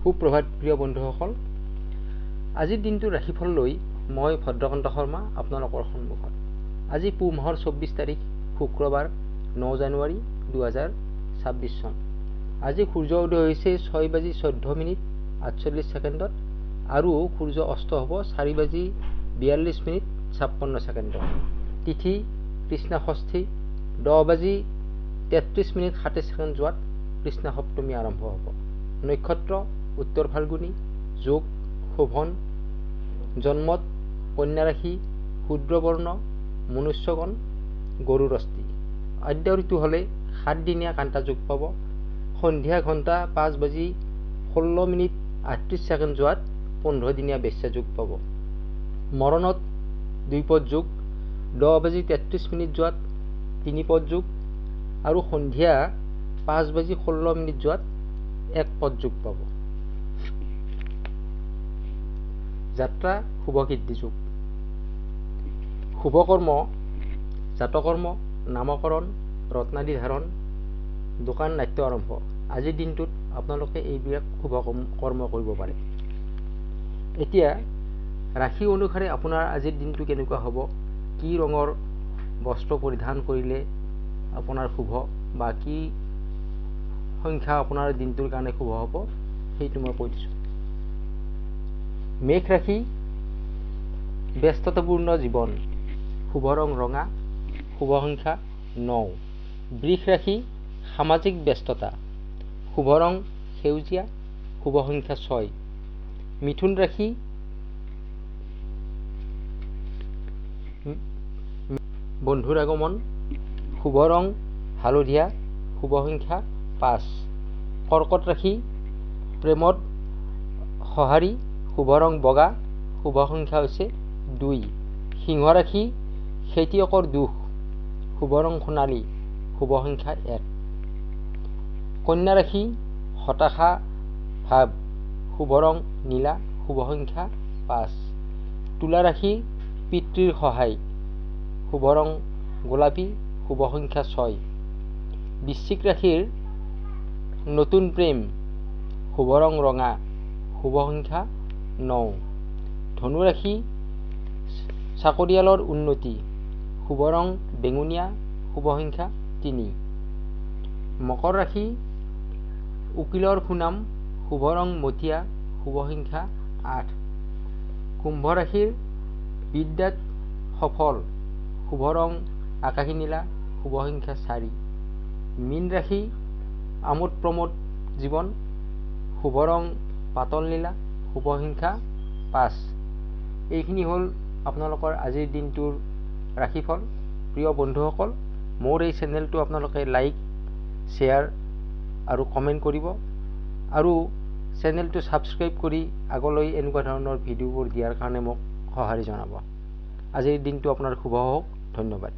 সুপ্ৰভাত প্ৰিয় বন্ধুসকল, আজিৰ দিনটোৰ ৰাশিফল লৈ মই ভদ্ৰকান্ত শৰ্মা আপোনালোকৰ সন্মুখত। আজি পুহ মাহৰ 24 তাৰিখ শুক্ৰবাৰ 9 জানুৱাৰী 2026 চন। আজি সূৰ্য উদয় হৈছে 6:14:48 আৰু সূৰ্য অস্ত হ'ব 4:42:56 তিথি কৃষ্ণা ষষ্ঠী 10:33:27 যোৱাত কৃষ্ণা সপ্তমী আৰম্ভ হ'ব। নক্ষত্ৰ উত্তৰ ফাল্গুনী, যোগ শোভন, জন্মত কন্যা ৰাশি, শূদ্ৰবৰ্ণ, মনুষ্যগণ, গৰুৰস্থি। আদ্য ঋতু হ'লে 7 দিনীয়া কান্তা যোগ পাব। সন্ধিয়া ঘণ্টা 5:16:38 যোৱাত 15 দিনীয়া বেশ্যা যোগ পাব। মৰণত দ্বিপদ যোগ, 10:33 যোৱাত 3 পদ যোগ আৰু সন্ধিয়া 5:16 যোৱাত 1 পদ যোগ পাব। যাত্ৰা শুভকীৰ্তি যোগ। শুভকৰ্ম জাতকৰ্ম, নামকৰণ, ৰত্নাদি ধাৰণ, দোকান নাট্য আৰম্ভ। আজিৰ দিনটোত আপোনালোকে এইবিলাক শুভ কৰ্ম কৰিব পাৰে। এতিয়া ৰাশি অনুসাৰে আপোনাৰ আজিৰ দিনটো কেনেকুৱা হ'ব, কি ৰঙৰ বস্ত্ৰ পৰিধান কৰিলে আপোনাৰ শুভ বা কি সংখ্যা আপোনাৰ দিনটোৰ কাৰণে শুভ হ'ব, সেইটো মই কৈ দিছোঁ। মেঘ ৰাশি, ব্যস্ততাপূৰ্ণ জীৱন, শুভ ৰং ৰঙা, শুভ সংখ্যা 9। বৃষ ৰাশি, সামাজিক ব্যস্ততা, শুভ ৰং সেউজীয়া, শুভ সংখ্যা 6। মিথুন ৰাশি, বন্ধুৰ আগমন, শুভ ৰং হালধীয়া, শুভ সংখ্যা 5। কৰ্কট ৰাশি, প্ৰেমত সঁহাৰি, শুভ ৰং বগা, শুভ সংখ্যা হৈছে 2। সিংহ ৰাশি, খেতিয়কৰ দুখ, শুভ ৰং সোণালী, শুভ সংখ্যা 1। কন্যা ৰাশি, হতাশা ভাৱ, শুভ ৰং নীলা, শুভ সংখ্যা 5। তুলা ৰাশি, পিতৃৰ সহায়, শুভ ৰং গোলাপী, শুভ সংখ্যা 6। বৃশ্চিক ৰাশিৰ নতুন প্ৰেম, শুভ ৰং ৰঙা, শুভ সংখ্যা 9। ধনু ৰাশি, চাকৰিয়ালৰ উন্নতি, শুভ ৰং বেঙুনীয়া, শুভ সংখ্যা 3। মকৰ ৰাশি, উকিলৰ সুনাম, শুভ ৰং মটীয়া, শুভ সংখ্যা 8। কুম্ভ ৰাশিৰ বিদ্যাত সফল, শুভ ৰং আকাশী নীলা, শুভ সংখ্যা 4। মীন ৰাশি, আমোদ প্ৰমোদ জীৱন, শুভ ৰং পাতল নীলা, শুভ সংখ্যা 5। এইখিনি হ'ল আপোনালোকৰ আজিৰ দিনটোৰ ৰাশিফল। প্ৰিয় বন্ধুসকল, মোৰ এই চেনেলটো আপোনালোকে লাইক, শ্বেয়াৰ আৰু কমেণ্ট কৰিব আৰু চেনেলটো ছাবস্ক্ৰাইব কৰি আগলৈ এনেকুৱা ধৰণৰ ভিডিঅ'বোৰ দিয়াৰ কাৰণে মোক সঁহাৰি জনাব। আজিৰ দিনটো আপোনাৰ শুভ হওক। ধন্যবাদ।